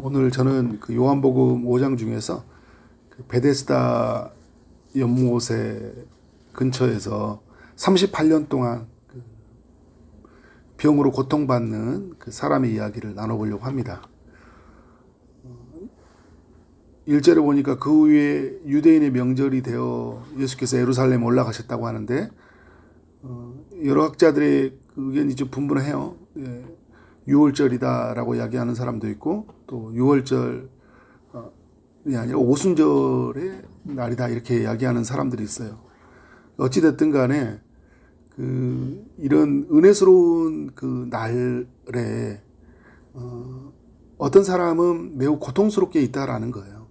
오늘 저는 그 요한복음 5장 중에서 그 베데스다 연못의 근처에서 38년 동안 그 병으로 고통받는 그 사람의 이야기를 나눠보려고 합니다. 1절에 보니까 그 후에 유대인의 명절이 되어 예수께서 예루살렘에 올라가셨다고 하는데 여러 학자들의 의견이 좀 분분해요. 6월절이다라고 이야기하는 사람도 있고 또 6월절이 아니라 오순절의 날이다 이렇게 이야기하는 사람들이 있어요. 어찌됐든 간에 이런 은혜스러운 그 날에 어떤 사람은 매우 고통스럽게 있다라는 거예요.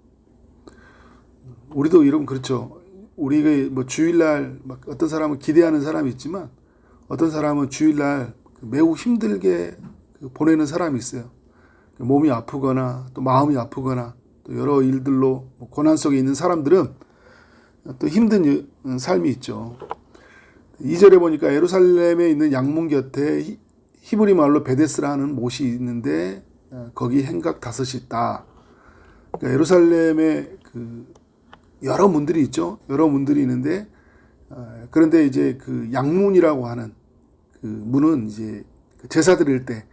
우리도 여러분 그렇죠. 우리가 뭐 주일날 막 어떤 사람은 기대하는 사람이 있지만 어떤 사람은 주일날 매우 힘들게 보내는 사람이 있어요. 몸이 아프거나 또 마음이 아프거나 또 여러 일들로 고난 속에 있는 사람들은 또 힘든 삶이 있죠. 2절에 보니까 예루살렘에 있는 양문 곁에 히브리 말로 베데스라는 못이 있는데 거기 행각 5이 있다. 그러니까 예루살렘에 여러 문들이 있죠. 여러 문들이 있는데 그런데 이제 그 양문이라고 하는 그 문은 이제 제사 드릴 때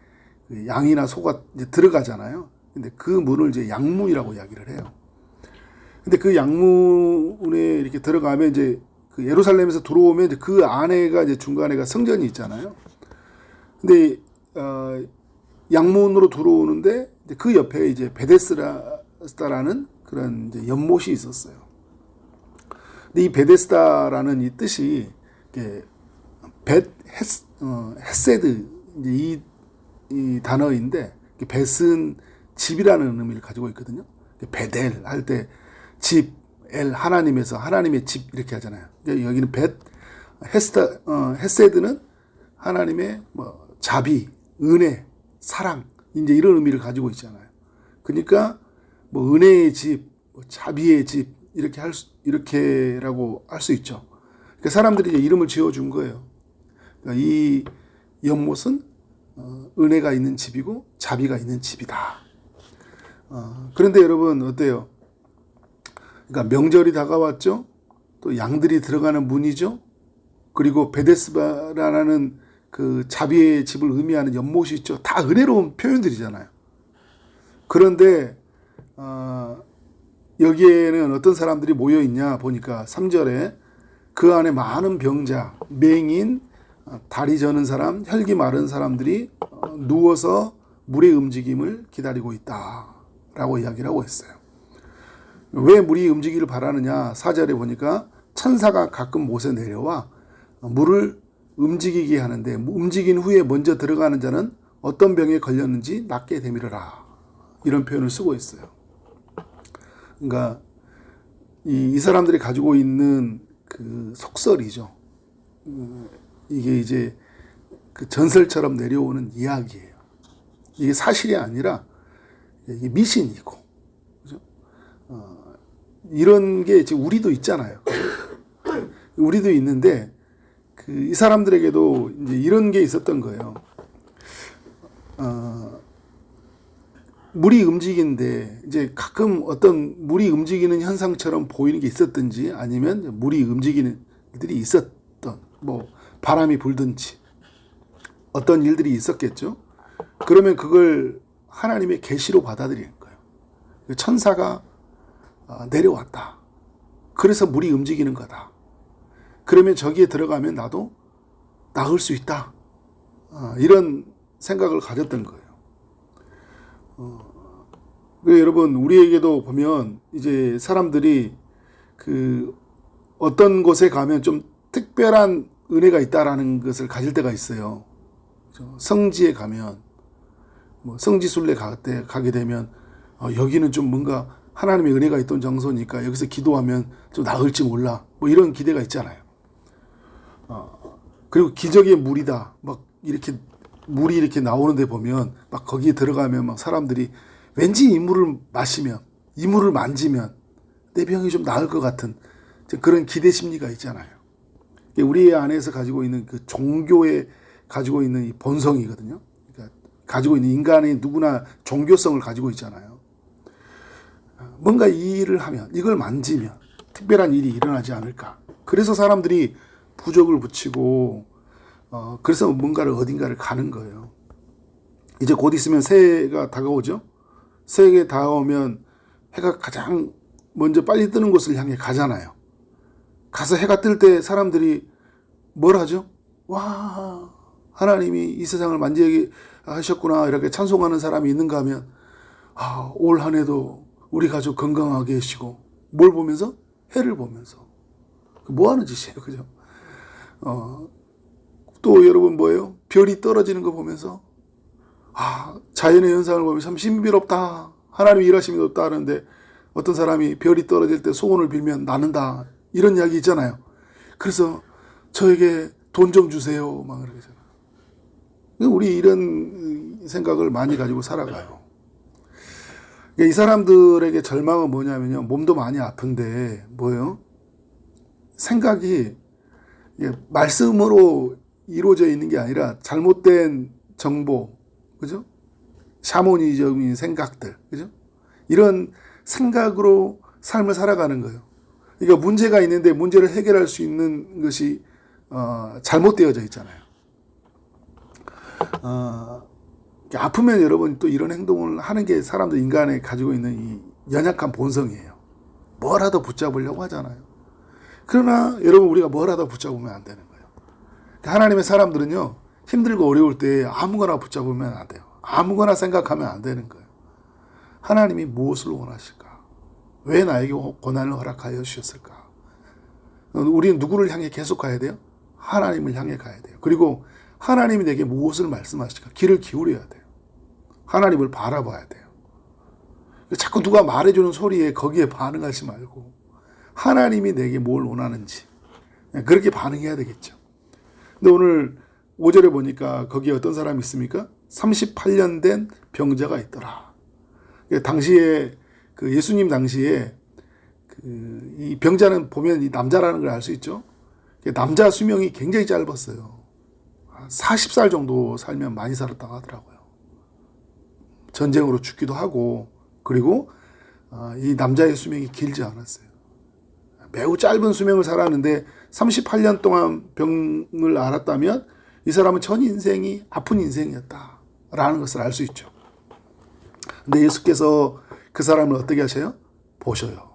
양이나 소가 이제 들어가잖아요. 근데 그 문을 이제 양문이라고 이야기를 해요. 근데 그 양문에 이렇게 들어가면 이제 그 예루살렘에서 들어오면 이제 그 안에가 이제 중간에가 성전이 있잖아요. 근데 양문으로 들어오는데 그 옆에 이제 베데스다라는 그런 이제 연못이 있었어요. 근데 이 베데스다라는 이 뜻이 헤세드 이제 이 단어인데 벳은 집이라는 의미를 가지고 있거든요. 베델 할 때 집, 엘 하나님에서 하나님의 집 이렇게 하잖아요. 여기는 헤세드는 하나님의 뭐 자비, 은혜, 사랑 이제 이런 의미를 가지고 있잖아요. 그러니까 뭐 은혜의 집, 뭐 자비의 집 이렇게라고 할 수 있죠. 그러니까 사람들이 이제 이름을 지어준 거예요. 그러니까 이 연못은 은혜가 있는 집이고 자비가 있는 집이다. 그런데 여러분 어때요? 그러니까 명절이 다가왔죠. 또 양들이 들어가는 문이죠. 그리고 베데스다라는 그 자비의 집을 의미하는 연못이 있죠. 다 은혜로운 표현들이잖아요. 그런데 여기에는 어떤 사람들이 모여 있냐 보니까 3절에 그 안에 많은 병자, 맹인, 다리 저는 사람, 혈기 마른 사람들이 누워서 물의 움직임을 기다리고 있다라고 이야기를 하고 있어요. 왜 물이 움직이기를 바라느냐? 4절에 보니까 천사가 가끔 못에 내려와 물을 움직이게 하는데 움직인 후에 먼저 들어가는 자는 어떤 병에 걸렸는지 낫게 되밀어라. 이런 표현을 쓰고 있어요. 그러니까 이 사람들이 가지고 있는 그 속설이죠. 이게 이제 그 전설처럼 내려오는 이야기예요. 이게 사실이 아니라 이게 미신이고, 그죠? 이런 게 이제 우리도 있잖아요. 우리도 있는데 이 사람들에게도 이제 이런 게 있었던 거예요. 물이 움직이는데 이제 가끔 어떤 물이 움직이는 현상처럼 보이는 게 있었든지 아니면 물이 움직이는 일들이 있었던 뭐 바람이 불든지 어떤 일들이 있었겠죠. 그러면 그걸 하나님의 계시로 받아들이는 거예요. 천사가 내려왔다. 그래서 물이 움직이는 거다. 그러면 저기에 들어가면 나도 나을 수 있다. 이런 생각을 가졌던 거예요. 여러분 우리에게도 보면 이제 사람들이 어떤 곳에 가면 좀 특별한 은혜가 있다라는 것을 가질 때가 있어요. 성지에 가면 뭐 성지순례 가게 되면 여기는 좀 뭔가 하나님의 은혜가 있던 장소니까 여기서 기도하면 좀 나을지 몰라 뭐 이런 기대가 있잖아요. 그리고 기적의 물이다 막 이렇게 물이 이렇게 나오는데 보면 막 거기에 들어가면 막 사람들이 왠지 이 물을 마시면 이 물을 만지면 내 병이 좀 나을 것 같은 그런 기대 심리가 있잖아요. 우리 안에서 가지고 있는 그 종교에 가지고 있는 이 본성이거든요. 그러니까 가지고 있는 인간이 누구나 종교성을 가지고 있잖아요. 뭔가 이 일을 하면, 이걸 만지면 특별한 일이 일어나지 않을까. 그래서 사람들이 부적을 붙이고 그래서 뭔가를 어딘가를 가는 거예요. 이제 곧 있으면 새해가 다가오죠. 새해가 다가오면 해가 가장 먼저 빨리 뜨는 곳을 향해 가잖아요. 가서 해가 뜰 때 사람들이 뭘 하죠? 와, 하나님이 이 세상을 만지게 하셨구나, 이렇게 찬송하는 사람이 있는가 하면, 올 한 해도 우리 가족 건강하게 하시고, 뭘 보면서? 해를 보면서. 뭐 하는 짓이에요, 그죠? 또 여러분 뭐예요? 별이 떨어지는 거 보면서, 자연의 현상을 보면 참 신비롭다, 하나님이 일하심이 없다 하는데, 어떤 사람이 별이 떨어질 때 소원을 빌면 나는다, 이런 이야기 있잖아요. 그래서 저에게 돈 좀 주세요, 막 그러잖아요. 우리 이런 생각을 많이 가지고 살아가요. 이 사람들에게 절망은 뭐냐면요, 몸도 많이 아픈데 뭐예요? 생각이 말씀으로 이루어져 있는 게 아니라 잘못된 정보, 그죠? 샤머니적인 생각들, 그죠? 이런 생각으로 삶을 살아가는 거예요. 그러니까 문제가 있는데 문제를 해결할 수 있는 것이 잘못되어져 있잖아요. 아프면 여러분 또 이런 행동을 하는 게 사람들 인간에 가지고 있는 이 연약한 본성이에요. 뭐라도 붙잡으려고 하잖아요. 그러나 여러분 우리가 뭐라도 붙잡으면 안 되는 거예요. 하나님의 사람들은요, 힘들고 어려울 때 아무거나 붙잡으면 안 돼요. 아무거나 생각하면 안 되는 거예요. 하나님이 무엇을 원하실까? 왜 나에게 고난을 허락하여 주셨을까? 우리는 누구를 향해 계속 가야 돼요? 하나님을 향해 가야 돼요. 그리고 하나님이 내게 무엇을 말씀하실까? 귀를 기울여야 돼요. 하나님을 바라봐야 돼요. 자꾸 누가 말해주는 소리에 거기에 반응하지 말고 하나님이 내게 뭘 원하는지 그렇게 반응해야 되겠죠. 근데 오늘 5절에 보니까 거기에 어떤 사람이 있습니까? 38년 된 병자가 있더라. 당시에 예수님 당시에 이 병자는 보면 이 남자라는 걸 알 수 있죠. 남자 수명이 굉장히 짧았어요. 40살 정도 살면 많이 살았다고 하더라고요. 전쟁으로 죽기도 하고, 그리고 이 남자의 수명이 길지 않았어요. 매우 짧은 수명을 살았는데 38년 동안 병을 앓았다면 이 사람은 전 인생이 아픈 인생이었다라는 것을 알 수 있죠. 근데 예수께서 그 사람을 어떻게 하셔요? 보셔요.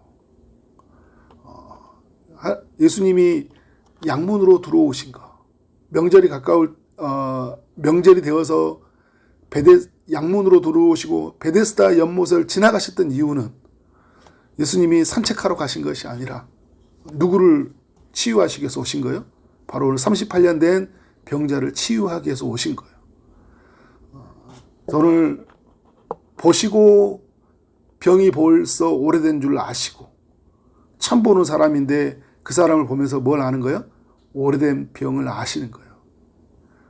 예수님이 양문으로 들어오신 거, 명절이 명절이 되어서 양문으로 들어오시고 베데스다 연못을 지나가셨던 이유는 예수님이 산책하러 가신 것이 아니라 누구를 치유하시기 위해서 오신 거예요? 바로 오늘 38년 된 병자를 치유하기 위해서 오신 거예요. 오늘 보시고 병이 벌써 오래된 줄 아시고 처음 보는 사람인데 그 사람을 보면서 뭘 아는 거예요? 오래된 병을 아시는 거예요.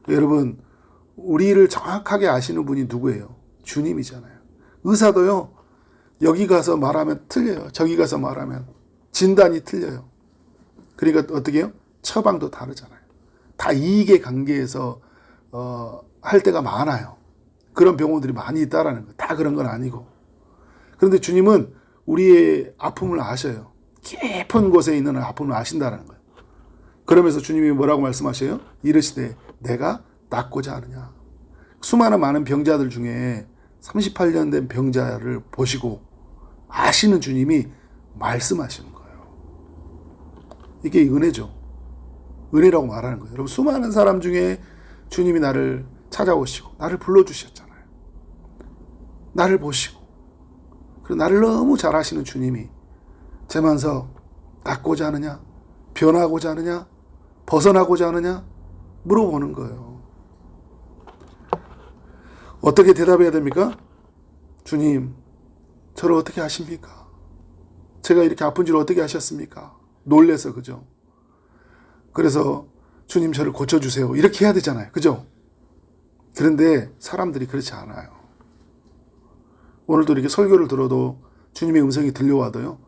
여러분, 우리를 정확하게 아시는 분이 누구예요? 주님이잖아요. 의사도요, 여기 가서 말하면 틀려요. 저기 가서 말하면 진단이 틀려요. 그러니까 어떻게 해요? 처방도 다르잖아요. 다 이익의 관계에서 할 때가 많아요. 그런 병원들이 많이 있다라는 거예요. 다 그런 건 아니고. 그런데 주님은 우리의 아픔을 아셔요. 깊은 곳에 있는 아픔을 아신다는 거예요. 그러면서 주님이 뭐라고 말씀하셔요? 이르시되 내가 낫고자 하느냐. 수많은 많은 병자들 중에 38년 된 병자를 보시고 아시는 주님이 말씀하시는 거예요. 이게 은혜죠. 은혜라고 말하는 거예요. 여러분, 수많은 사람 중에 주님이 나를 찾아오시고 나를 불러주셨잖아요. 나를 보시고 그리고 나를 너무 잘 아시는 주님이 제만서 낫고자 하느냐, 변하고자 하느냐, 벗어나고자 하느냐 물어보는 거예요. 어떻게 대답해야 됩니까? 주님, 저를 어떻게 아십니까? 제가 이렇게 아픈 줄 어떻게 아셨습니까? 놀래서, 그죠? 그래서 주님 저를 고쳐주세요, 이렇게 해야 되잖아요. 그죠? 그런데 사람들이 그렇지 않아요. 오늘도 이렇게 설교를 들어도 주님의 음성이 들려와도요,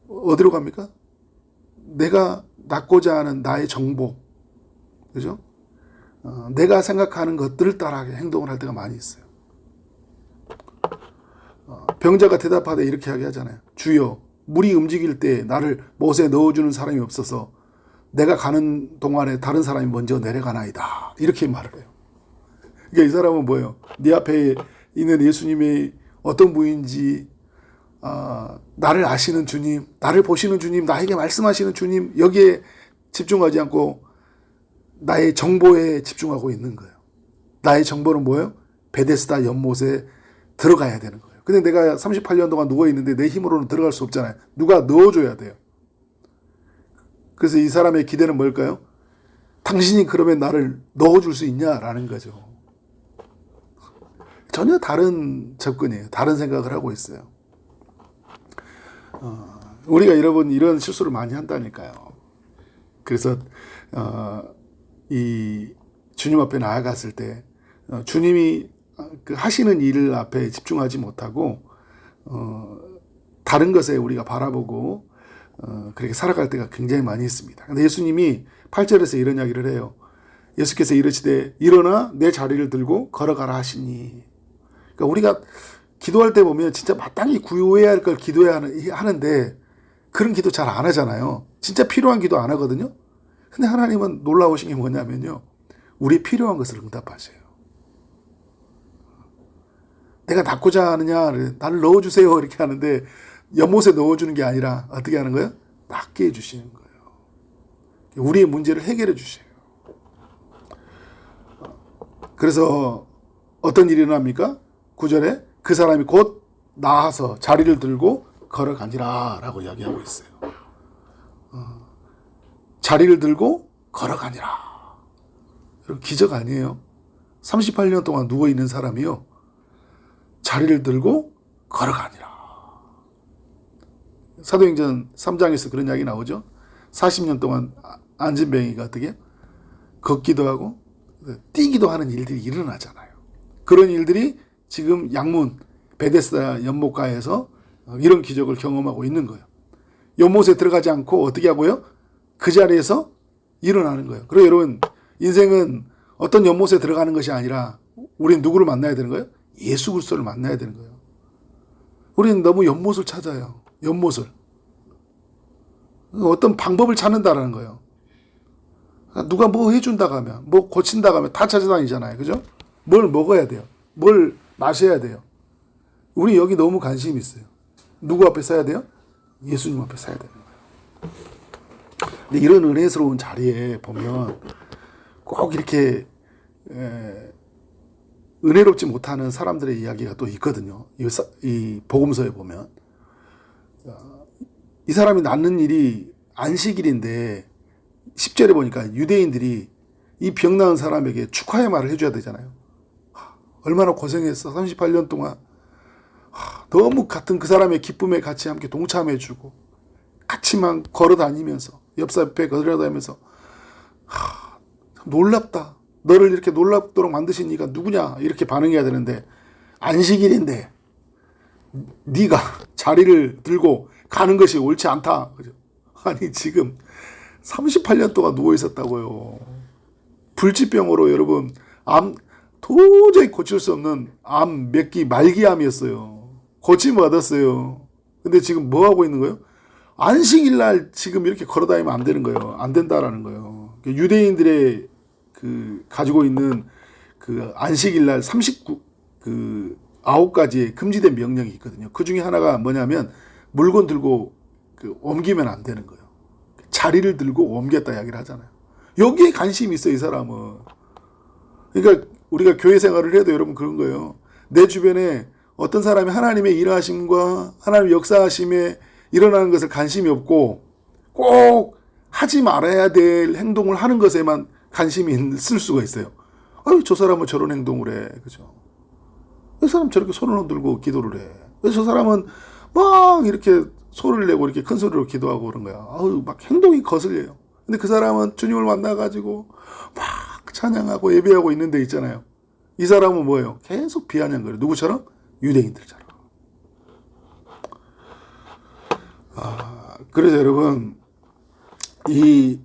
어디로 갑니까? 내가 낫고자 하는 나의 정보, 그죠? 내가 생각하는 것들을 따라 행동을 할 때가 많이 있어요. 병자가 대답하되 이렇게 하잖아요. 주여, 물이 움직일 때 나를 못에 넣어주는 사람이 없어서 내가 가는 동안에 다른 사람이 먼저 내려가나이다. 이렇게 말을 해요. 그러니까 이 사람은 뭐예요? 네 앞에 있는 예수님이 어떤 분인지, 나를 아시는 주님, 나를 보시는 주님, 나에게 말씀하시는 주님, 여기에 집중하지 않고 나의 정보에 집중하고 있는 거예요. 나의 정보는 뭐예요? 베데스다 연못에 들어가야 되는 거예요. 근데 내가 38년 동안 누워있는데 내 힘으로는 들어갈 수 없잖아요. 누가 넣어줘야 돼요. 그래서 이 사람의 기대는 뭘까요? 당신이 그러면 나를 넣어줄 수 있냐라는 거죠. 전혀 다른 접근이에요. 다른 생각을 하고 있어요. 우리가 여러분 이런 실수를 많이 한다니까요. 그래서 이 주님 앞에 나아갔을 때 주님이 그 하시는 일 앞에 집중하지 못하고 다른 것에 우리가 바라보고 그렇게 살아갈 때가 굉장히 많이 있습니다. 근데 예수님이 8절에서 이런 이야기를 해요. 예수께서 이르시되 일어나 내 자리를 들고 걸어가라 하시니. 그러니까 우리가 기도할 때 보면 진짜 마땅히 구해야 할 걸 기도해야 하는데 그런 기도 잘 안 하잖아요. 진짜 필요한 기도 안 하거든요. 근데 하나님은 놀라우신 게 뭐냐면요. 우리 필요한 것을 응답하세요. 내가 낫고자 하느냐, 나를 넣어주세요 이렇게 하는데 연못에 넣어주는 게 아니라 어떻게 하는 거예요? 낫게 해주시는 거예요. 우리의 문제를 해결해 주세요. 그래서 어떤 일이 일어납니까? 9절에 그 사람이 곧 나아서 자리를 들고 걸어가니라 라고 이야기하고 있어요. 자리를 들고 걸어가니라. 여러분 기적 아니에요? 38년 동안 누워있는 사람이요. 자리를 들고 걸어가니라. 사도행전 3장에서 그런 이야기 나오죠. 40년 동안 안진뱅이가 어떻게 걷기도 하고 뛰기도 하는 일들이 일어나잖아요. 그런 일들이 지금 양문 베데스다 연못가에서 이런 기적을 경험하고 있는 거예요. 연못에 들어가지 않고 어떻게 하고요? 그 자리에서 일어나는 거예요. 그리고 여러분 인생은 어떤 연못에 들어가는 것이 아니라 우리는 누구를 만나야 되는 거예요? 예수 그리스도를 만나야 되는 거예요. 우리는 너무 연못을 찾아요. 연못을. 어떤 방법을 찾는다라는 거예요. 누가 뭐 해준다고 하면, 뭐 고친다고 하면 다 찾아다니잖아요. 그죠? 뭘 먹어야 돼요. 뭘 마셔야 돼요. 우리 여기 너무 관심이 있어요. 누구 앞에 서야 돼요? 예수님 앞에 서야 되는 거예요. 근데 이런 은혜스러운 자리에 보면 꼭 이렇게 은혜롭지 못하는 사람들의 이야기가 또 있거든요. 이 복음서에 보면 이 사람이 낳는 일이 안식일인데 10절에 보니까 유대인들이 이 병 나은 사람에게 축하의 말을 해줘야 되잖아요. 얼마나 고생했어. 38년 동안 너무 같은 그 사람의 기쁨에 같이 함께 동참해주고 같이만 걸어다니면서 옆에 걸어다니면서 놀랍다. 너를 이렇게 놀랍도록 만드신 이가 누구냐 이렇게 반응해야 되는데 안식일인데 네가 자리를 들고 가는 것이 옳지 않다. 아니 지금 38년 동안 누워 있었다고요. 불치병으로 여러분 도저히 고칠 수 없는 암 몇기 말기암이었어요. 고침 받았어요. 근데 지금 뭐 하고 있는 거예요? 안식일 날 지금 이렇게 걸어다니면 안 되는 거예요. 안 된다라는 거예요. 유대인들의 그 가지고 있는 그 안식일 날 9가지의 금지된 명령이 있거든요. 그 중에 하나가 뭐냐면 물건 들고 옮기면 안 되는 거예요. 자리를 들고 옮겼다 이야기를 하잖아요. 여기에 관심이 있어요, 이 사람은. 그러니까 우리가 교회 생활을 해도 여러분 그런 거예요. 내 주변에 어떤 사람이 하나님의 일하심과 하나님의 역사하심에 일어나는 것을 관심이 없고 꼭 하지 말아야 될 행동을 하는 것에만 관심이 있을 수가 있어요. 아유, 저 사람은 저런 행동을 해. 그죠? 이 사람 저렇게 손을 흔들고 기도를 해. 왜 저 사람은 막 이렇게 소리를 내고 이렇게 큰 소리로 기도하고 그런 거야. 아유, 막 행동이 거슬려요. 근데 그 사람은 주님을 만나가지고 막 찬양하고 예배하고 있는 데 있잖아요. 이 사람은 뭐예요? 계속 비아냥거려요. 누구처럼? 유대인들처럼. 그래서 여러분, 이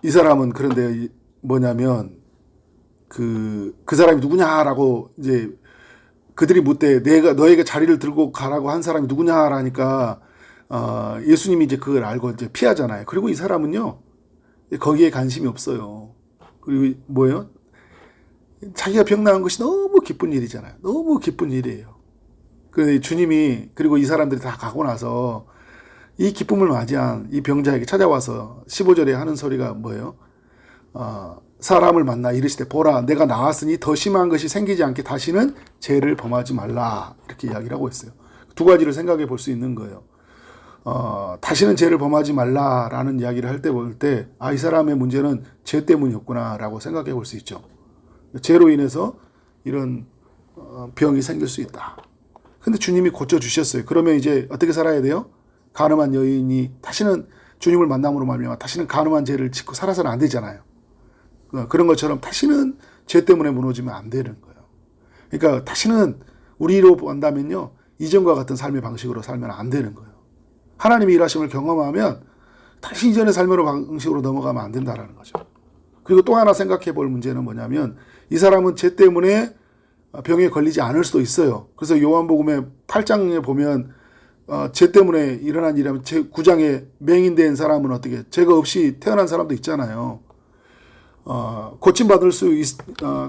사람은 그런데 뭐냐면, 그 사람이 누구냐라고 이제 그들이 묻되 너에게 자리를 들고 가라고 한 사람이 누구냐라니까 예수님이 이제 그걸 알고 이제 피하잖아요. 그리고 이 사람은요 거기에 관심이 없어요. 그리고 뭐예요? 자기가 병 나은 것이 너무 기쁜 일이잖아요. 너무 기쁜 일이에요. 그런데 주님이 그리고 이 사람들이 다 가고 나서 이 기쁨을 맞이한 이 병자에게 찾아와서 15절에 하는 소리가 뭐예요? 사람을 만나 이르시되 보라 내가 나았으니 더 심한 것이 생기지 않게 다시는 죄를 범하지 말라 이렇게 이야기를 하고 있어요. 두 가지를 생각해 볼 수 있는 거예요. 다시는 죄를 범하지 말라라는 이야기를 할 때 볼 때 이 사람의 문제는 죄 때문이었구나라고 생각해 볼 수 있죠. 죄로 인해서 이런 병이 생길 수 있다. 근데 주님이 고쳐주셨어요. 그러면 이제 어떻게 살아야 돼요? 간음한 여인이 다시는 주님을 만남으로 말미암아 다시는 간음한 죄를 짓고 살아서는 안 되잖아요. 그런 것처럼 다시는 죄 때문에 무너지면 안 되는 거예요. 그러니까 다시는 우리로 본다면요 이전과 같은 삶의 방식으로 살면 안 되는 거예요. 하나님의 일하심을 경험하면 다시 이전의 삶의 방식으로 넘어가면 안 된다는 거죠. 그리고 또 하나 생각해 볼 문제는 뭐냐면 이 사람은 죄 때문에 병에 걸리지 않을 수도 있어요. 그래서 요한복음의 8장에 보면 죄 때문에 일어난 일이라면 제 9장에 맹인된 사람은 어떻게 죄가 없이 태어난 사람도 있잖아요. 고침받을 수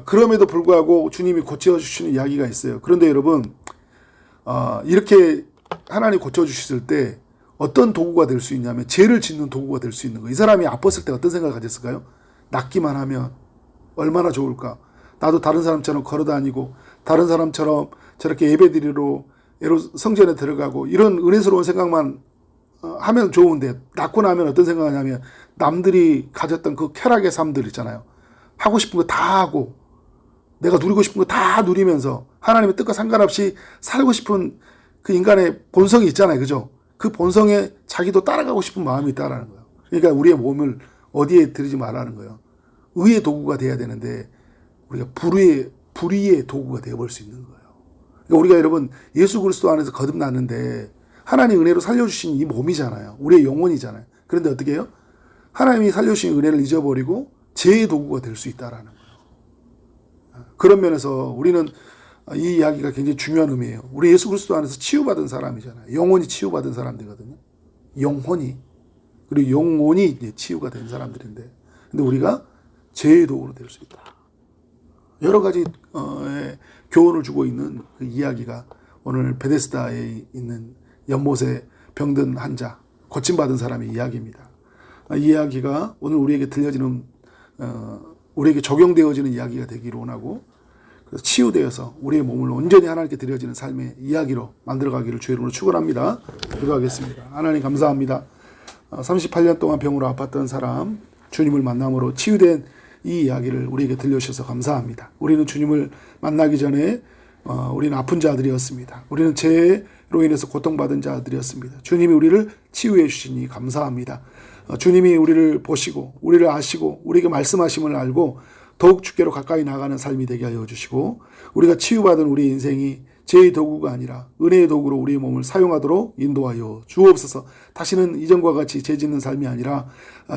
그럼에도 불구하고 주님이 고쳐주시는 이야기가 있어요. 그런데 여러분 이렇게 하나님 고쳐주셨을 때 어떤 도구가 될 수 있냐면 죄를 짓는 도구가 될 수 있는 거예요. 이 사람이 아팠을 때 어떤 생각을 가졌을까요? 낫기만 하면 얼마나 좋을까. 나도 다른 사람처럼 걸어다니고 다른 사람처럼 저렇게 예배드리러 성전에 들어가고 이런 은혜스러운 생각만 하면 좋은데 낫고 나면 어떤 생각을 하냐면 남들이 가졌던 그 쾌락의 삶들 있잖아요. 하고 싶은 거 다 하고 내가 누리고 싶은 거 다 누리면서 하나님의 뜻과 상관없이 살고 싶은 그 인간의 본성이 있잖아요. 그죠? 그 본성에 자기도 따라가고 싶은 마음이 있다라는 거예요. 그러니까 우리의 몸을 어디에 들이지 말라는 거예요. 의의 도구가 돼야 되는데 우리가 불의의 도구가 되어버릴 수 있는 거예요. 그러니까 우리가 여러분 예수 그리스도 안에서 거듭났는데 하나님 은혜로 살려주신 이 몸이잖아요. 우리의 영혼이잖아요. 그런데 어떻게 해요? 하나님이 살려주신 은혜를 잊어버리고 죄의 도구가 될 수 있다라는 거예요. 그런 면에서 우리는 이 이야기가 굉장히 중요한 의미예요. 우리 예수 그리스도 안에서 치유받은 사람이잖아요. 영혼이 치유받은 사람들이거든요. 영혼이. 그리고 영혼이 이제 치유가 된 사람들인데 근데 우리가 죄의 도구로 될 수 있다. 여러 가지 교훈을 주고 있는 그 이야기가 오늘 베데스다에 있는 연못에 병든 환자, 고침받은 사람의 이야기입니다. 이 이야기가 오늘 우리에게 들려지는 우리에게 적용되어지는 이야기가 되기를 원하고 그래서 치유되어서 우리의 몸을 온전히 하나님께 드려지는 삶의 이야기로 만들어가기를 주의 이름으로 축원합니다. 기도하겠습니다. 하나님 감사합니다. 38년 동안 병으로 아팠던 사람 주님을 만남으로 치유된 이 이야기를 우리에게 들려주셔서 감사합니다. 우리는 주님을 만나기 전에 우리는 아픈 자들이었습니다. 우리는 죄로 인해서 고통받은 자들이었습니다. 주님이 우리를 치유해 주시니 감사합니다. 주님이 우리를 보시고 우리를 아시고 우리에게 말씀하심을 알고 더욱 주께로 가까이 나가는 삶이 되게 하여 주시고 우리가 치유받은 우리 인생이 죄의 도구가 아니라 은혜의 도구로 우리의 몸을 사용하도록 인도하여 주옵소서. 다시는 이전과 같이 죄 짓는 삶이 아니라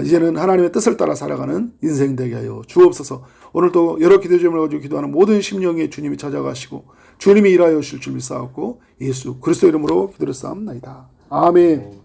이제는 하나님의 뜻을 따라 살아가는 인생 되게 하여 주옵소서. 오늘도 여러 기도 제목을 가지고 기도하는 모든 심령에 주님이 찾아가시고 주님이 일하여 주실 줄 믿사옵고 예수 그리스도 이름으로 기도를 쌓옵나이다. 아멘.